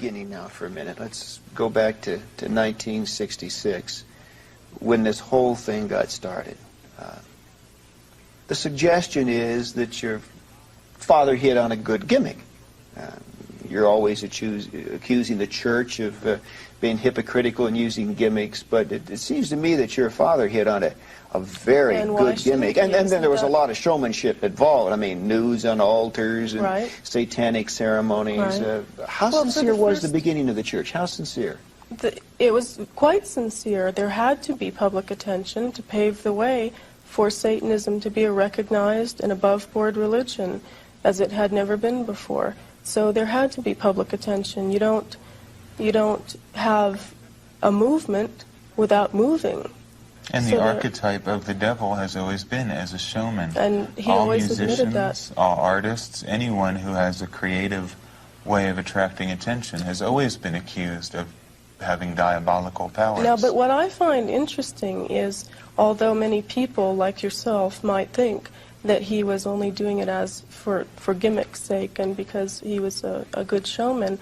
beginning now for a minute. Let's go back to 1966, when this whole thing got started. The suggestion is that your father hit on a good gimmick. You're always accusing the church of being hypocritical and using gimmicks, but it seems to me that your father hit on a very good gimmick. And then there was a lot of showmanship involved. I mean, nudes on altars and satanic ceremonies. How sincere was the beginning of the church? How sincere? It was quite sincere. There had to be public attention to pave the way for Satanism to be a recognized and above-board religion, as it had never been before. So there had to be public attention. You don't have a movement without moving. And the archetype of the devil has always been as a showman. And he always admitted that. All artists, anyone who has a creative way of attracting attention has always been accused of having diabolical powers. Now, but what I find interesting is, although many people like yourself might think that he was only doing it as for gimmick's sake and because he was a good showman,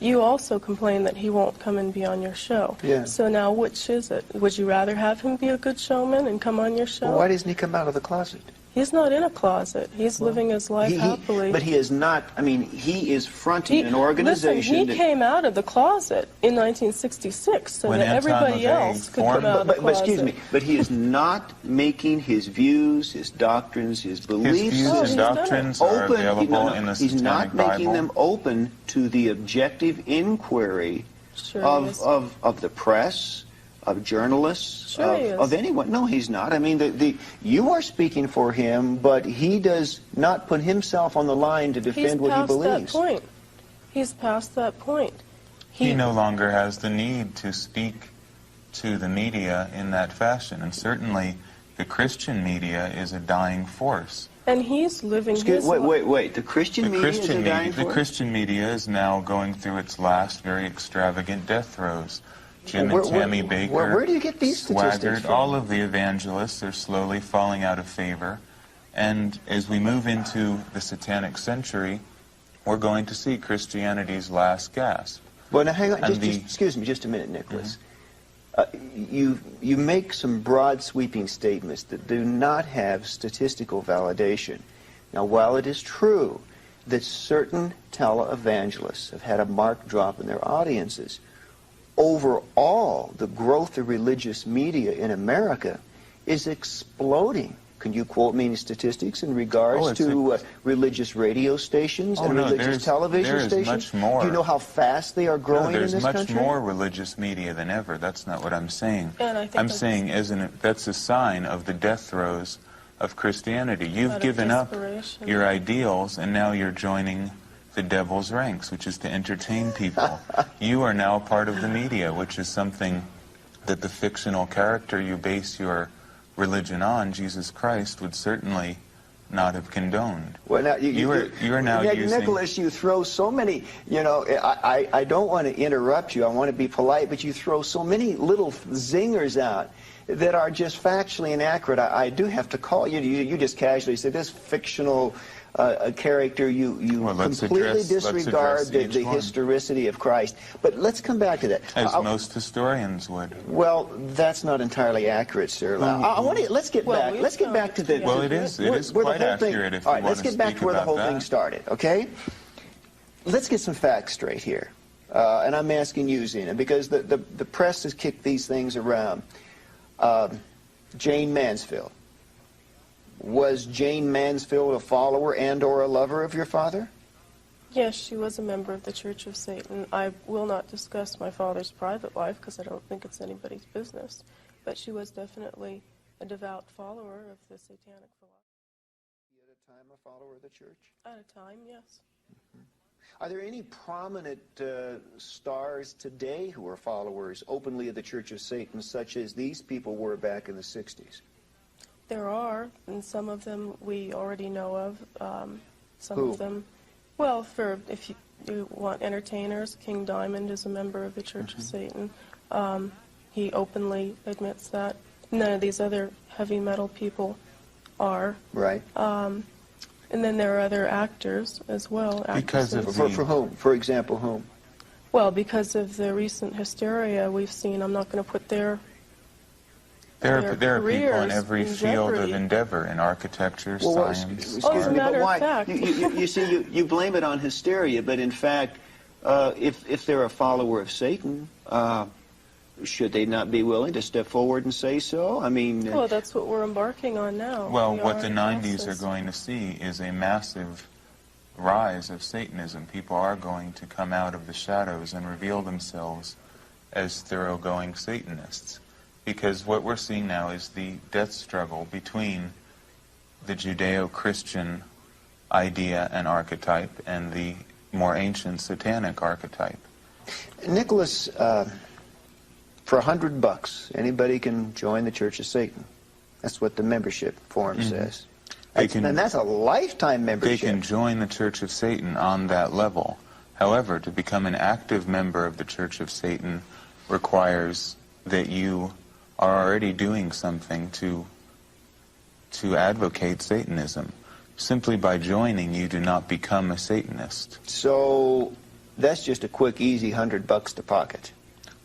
you also complain that he won't come and be on your show. Yeah. So now, which is it? Would you rather have him be a good showman and come on your show? Well, why doesn't he come out of the closet? He's not in a closet. He's living his life happily. But he is not, I mean, he is fronting an organization. Listen, he came out of the closet in 1966 so that everybody else could come out of the closet. But excuse me, but he is not making his views, his doctrines, his beliefs. His views and doctrines are available in the He's not making them open to the objective inquiry of the press, of journalists, of anyone. No, he's not. I mean, you are speaking for him, but he does not put himself on the line to defend what he believes. He's past that point. He no longer has the need to speak to the media in that fashion, and certainly the Christian media is a dying force. And he's living his life. Wait. The Christian media is a dying force? The Christian media is now going through its last very extravagant death throes. Jim and Tammy Baker, where do you get these statistics from? All of the evangelists are slowly falling out of favor. And as we move into the satanic century, we're going to see Christianity's last gasp. Well, now hang on. Excuse me just a minute, Nicholas. You make some broad sweeping statements that do not have statistical validation. Now, while it is true that certain televangelists have had a marked drop in their audiences, overall, the growth of religious media in America is exploding. Can you quote me any statistics in regards to religious radio stations and religious television stations? Much more. Do you know how fast they are growing in this country? There's much more religious media than ever. That's not what I'm saying. I'm saying that's a sign of the death throes of Christianity. You've given up your ideals, and now you're joining the devil's ranks, which is to entertain people. You are now part of the media, which is something that the fictional character you base your religion on, Jesus Christ, would certainly not have condoned. Well, now you're now using... Nicholas, you throw so many, I don't want to interrupt you, I want to be polite, but you throw so many little zingers out that are just factually inaccurate. I do have to call you. You just casually said this fictional character, you completely disregard the historicity of Christ. But let's come back to that. As most historians would. Well, that's not entirely accurate, sir. Let's get back to the... Well, it is quite accurate if you want to speak about that. Let's get back to where the whole thing started, okay? Let's get some facts straight here. And I'm asking you, Zina, because the press has kicked these things around. Jane Mansfield. Was Jane Mansfield a follower and or a lover of your father? Yes, she was a member of the Church of Satan. I will not discuss my father's private life because I don't think it's anybody's business. But she was definitely a devout follower of the satanic philosophy. At a time, a follower of the church? At a time, yes. Are there any prominent stars today who are followers openly of the Church of Satan, such as these people were back in the 60s? There are, and some of them we already know of. Who? Of them, well, if you want entertainers, King Diamond is a member of the Church of Satan. He openly admits that. None of these other heavy metal people are. Right. And then there are other actors as well. For whom? For example, whom? Well, because of the recent hysteria we've seen, I'm not going to put their There are people in every in field jeopardy. of endeavor, in architecture, Well, science. excuse me, but why? Fact. You see, you blame it on hysteria, but in fact, if they're a follower of Satan, should they not be willing to step forward and say so? I mean... Well, that's what we're embarking on now. Well, We what are the in 90s are process. going to see is a massive rise of Satanism. People are going to come out of the shadows and reveal themselves as thoroughgoing Satanists. Because what we're seeing now is the death struggle between the Judeo-Christian idea and archetype and the more ancient satanic archetype. Nicholas, for $100, anybody can join the Church of Satan. That's what the membership form says. And that's a lifetime membership. They can join the Church of Satan on that level. However, to become an active member of the Church of Satan requires that you are already doing something to advocate Satanism. Simply by joining, you do not become a Satanist. So that's just a quick, easy $100 to pocket.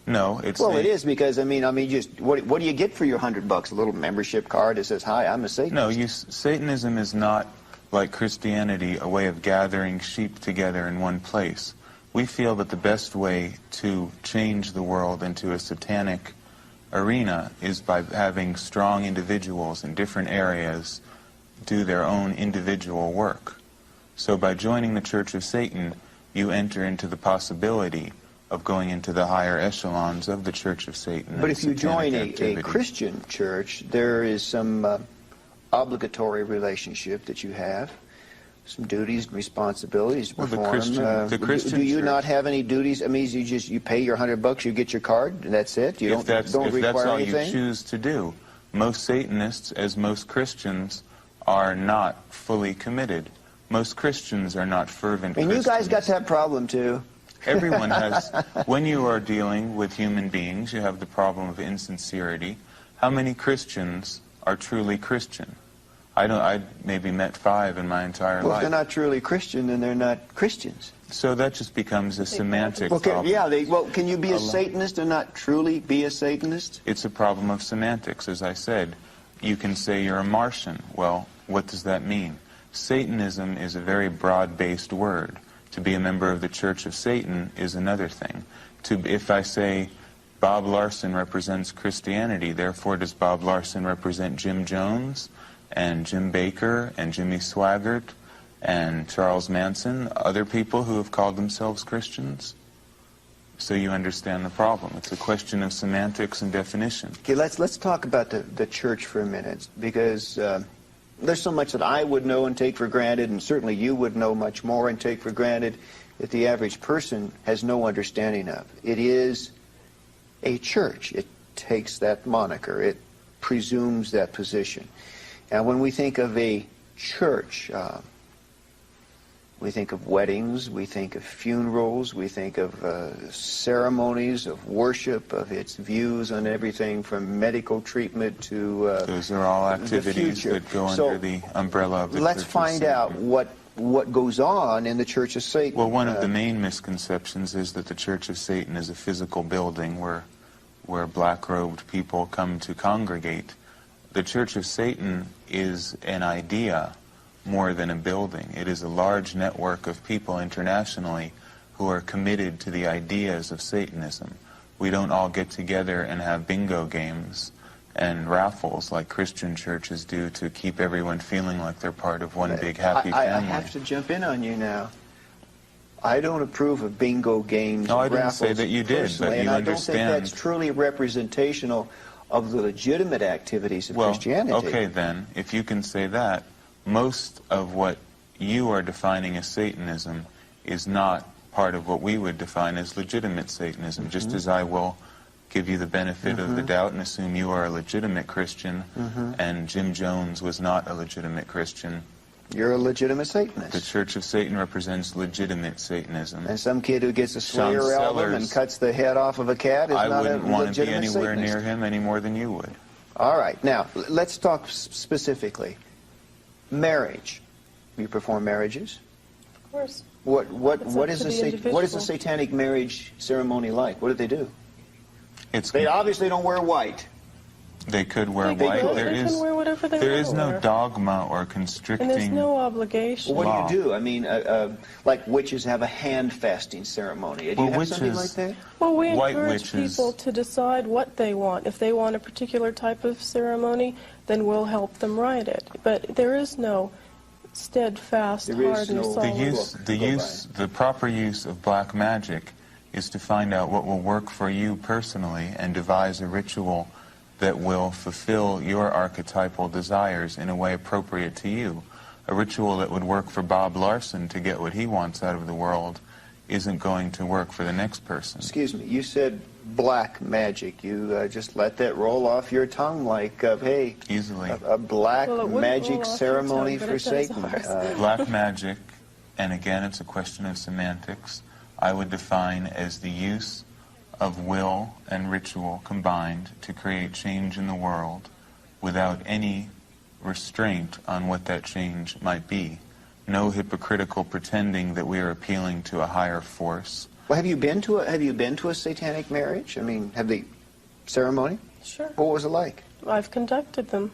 No, it's well, it is because I mean, just what do you get for your $100? A little membership card that says, "Hi, I'm a Satanist." No, Satanism is not like Christianity, a way of gathering sheep together in one place. We feel that the best way to change the world into a satanic arena is by having strong individuals in different areas do their own individual work. So by joining the Church of Satan, you enter into the possibility of going into the higher echelons of the Church of Satan. But if you join a Christian church, there is some obligatory relationship that you have, some duties and responsibilities to perform. The Christian do you church, not have any duties? I mean, you pay your $100, you get your card, and that's it? You don't require anything? If that's all you choose to do. Most Satanists, as most Christians, are not fully committed. Most Christians are not fervent Christians. And you guys got that problem, too. Everyone has. When you are dealing with human beings, you have the problem of insincerity. How many Christians are truly Christian? I maybe met 5 in my entire life. Well, if they're not truly Christian, then they're not Christians. So that just becomes a semantic problem. Yeah, can you be a Satanist and not truly be a Satanist? It's a problem of semantics, as I said. You can say you're a Martian. Well, what does that mean? Satanism is a very broad-based word. To be a member of the Church of Satan is another thing. If I say Bob Larson represents Christianity, therefore does Bob Larson represent Jim Jones and Jim Baker and Jimmy Swaggart and Charles Manson, other people who have called themselves Christians? So you understand the problem. It's a question of semantics and definition. Okay, let's talk about the church for a minute, because there's so much that I would know and take for granted, and certainly you would know much more and take for granted, that the average person has no understanding of. It is a church. It takes that moniker. It presumes that position. And when we think of a church, we think of weddings, we think of funerals, we think of ceremonies of worship, of its views on everything from medical treatment to those are all activities that go under the umbrella of the let's Church of find Satan. out what goes on in the Church of Satan. Well, one of the main misconceptions is that the Church of Satan is a physical building where black-robed people come to congregate. The Church of Satan is an idea more than a building. It is a large network of people internationally who are committed to the ideas of Satanism. We don't all get together and have bingo games and raffles like Christian churches do to keep everyone feeling like they're part of one big happy family. I have to jump in on you now. I don't approve of bingo games no, and raffles. No, I didn't say that you did, but you and understand. I don't think that's truly representational of the legitimate activities of Christianity. Okay, then, if you can say that, most of what you are defining as Satanism is not part of what we would define as legitimate Satanism, just as I will give you the benefit of the doubt and assume you are a legitimate Christian and Jim Jones was not a legitimate Christian. You're a legitimate Satanist. The Church of Satan represents legitimate Satanism. And some kid who gets a Slayer album and cuts the head off of a cat is not a legitimate Satanist. I wouldn't want to be anywhere near him any more than you would. All right. Now, let's talk specifically. Marriage. You perform marriages? Of course. What is the satanic marriage ceremony like? What do they do? They obviously don't wear white. They could wear white. They can wear whatever they there want is to no wear. dogma or constricting. And there's no obligation. Well, what do you do? I mean, like witches have a hand fasting ceremony. Do you have something like that? Well, we encourage people to decide what they want. If they want a particular type of ceremony, then we'll help them write it. But there is no steadfast, hard and solid. The proper use of black magic is to find out what will work for you personally and devise a ritual that will fulfill your archetypal desires in a way appropriate to you. A ritual that would work for Bob Larson to get what he wants out of the world isn't going to work for the next person. Excuse me, you said black magic. You just let that roll off your tongue like, hey, easily. A black magic ceremony for Satan. Black magic, and again it's a question of semantics, I would define as the use of will and ritual combined to create change in the world without any restraint on what that change might be. No hypocritical pretending that we are appealing to a higher force. Well, have you been to a satanic marriage? I mean, have the ceremony? Sure. What was it like? I've conducted them.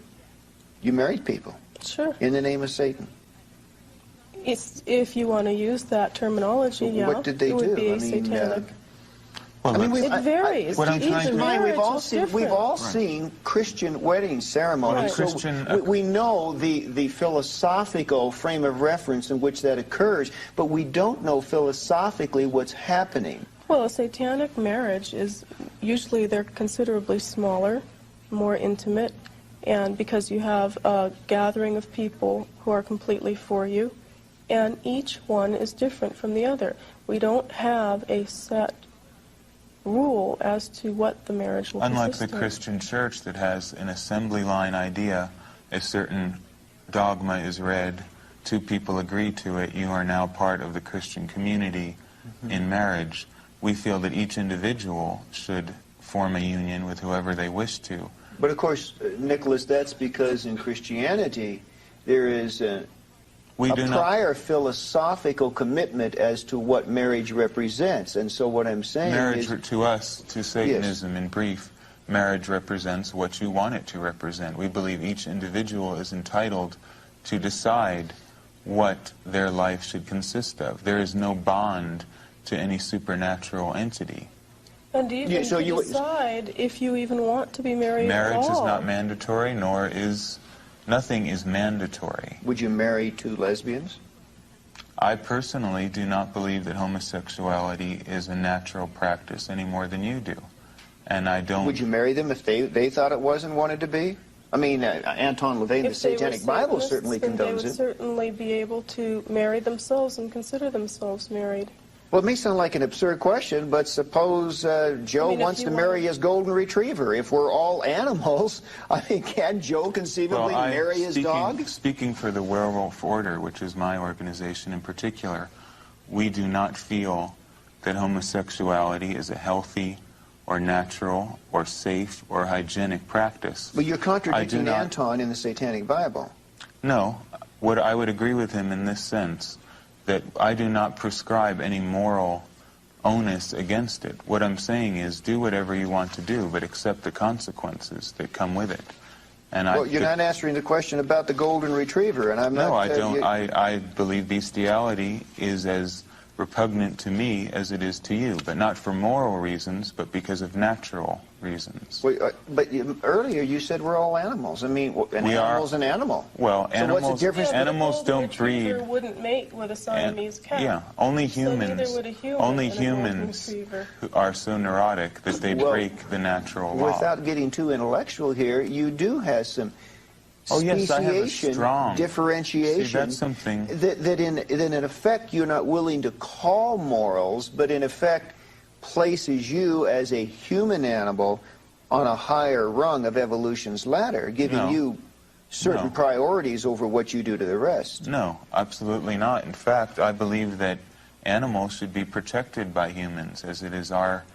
You married people? Sure. In the name of Satan? If you want to use that terminology, yeah. What did they do? It would be a satanic. Well, it varies. We've all seen Christian wedding ceremonies. Right. So we know the philosophical frame of reference in which that occurs, but we don't know philosophically what's happening. Well, a satanic marriage is usually they're considerably smaller, more intimate, and because you have a gathering of people who are completely for you, and each one is different from the other. We don't have a set rule as to what the marriage will consist of. Unlike the Christian church that has an assembly line idea, a certain dogma is read, two people agree to it, you are now part of the Christian community in marriage. We feel that each individual should form a union with whoever they wish to. But of course, Nicholas, that's because in Christianity there is a prior philosophical commitment as to what marriage represents. And so what I'm saying is... Marriage, to us, to Satanism, in brief, marriage represents what you want it to represent. We believe each individual is entitled to decide what their life should consist of. There is no bond to any supernatural entity. And even to decide if you even want to be married at all. Marriage is not mandatory, nor is... Nothing is mandatory. Would you marry two lesbians? I personally do not believe that homosexuality is a natural practice any more than you do. And I don't... Would you marry them if they thought it was and wanted to be? I mean, Anton LaVay in the Satanic Bible certainly condones it. They would certainly be able to marry themselves and consider themselves married. Well, it may sound like an absurd question, but suppose Joe wants to marry his golden retriever. If we're all animals, I mean, can Joe conceivably marry his dog? Speaking for the Werewolf Order, which is my organization in particular, we do not feel that homosexuality is a healthy or natural or safe or hygienic practice. But you're contradicting Anton in the Satanic Bible. No. I would agree with him in this sense, that I do not prescribe any moral onus against it. What I'm saying is do whatever you want to do, but accept the consequences that come with it. And well, you're not answering the question about the golden retriever, and I'm not... No, I don't. I believe bestiality is as repugnant to me as it is to you, but not for moral reasons, but because of natural reasons. But earlier you said we're all animals. I mean, an animal's an animal. Well, animals, so what's the difference? Animals don't breed. Wouldn't mate with a Siamese cat. Yeah, only humans. So neither would a human only humans who are so neurotic that they break the natural law. Without getting too intellectual here, you do have some speciation, differentiation. See, that's something that in effect you're not willing to call morals, but in effect places you as a human animal on a higher rung of evolution's ladder, giving you certain priorities over what you do to the rest. No, absolutely not. In fact, I believe that animals should be protected by humans, as it is our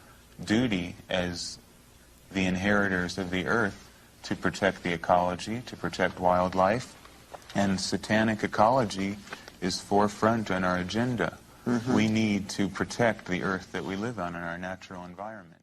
duty as the inheritors of the earth to protect the ecology, to protect wildlife, and satanic ecology is forefront on our agenda. We need to protect the earth that we live on and our natural environment.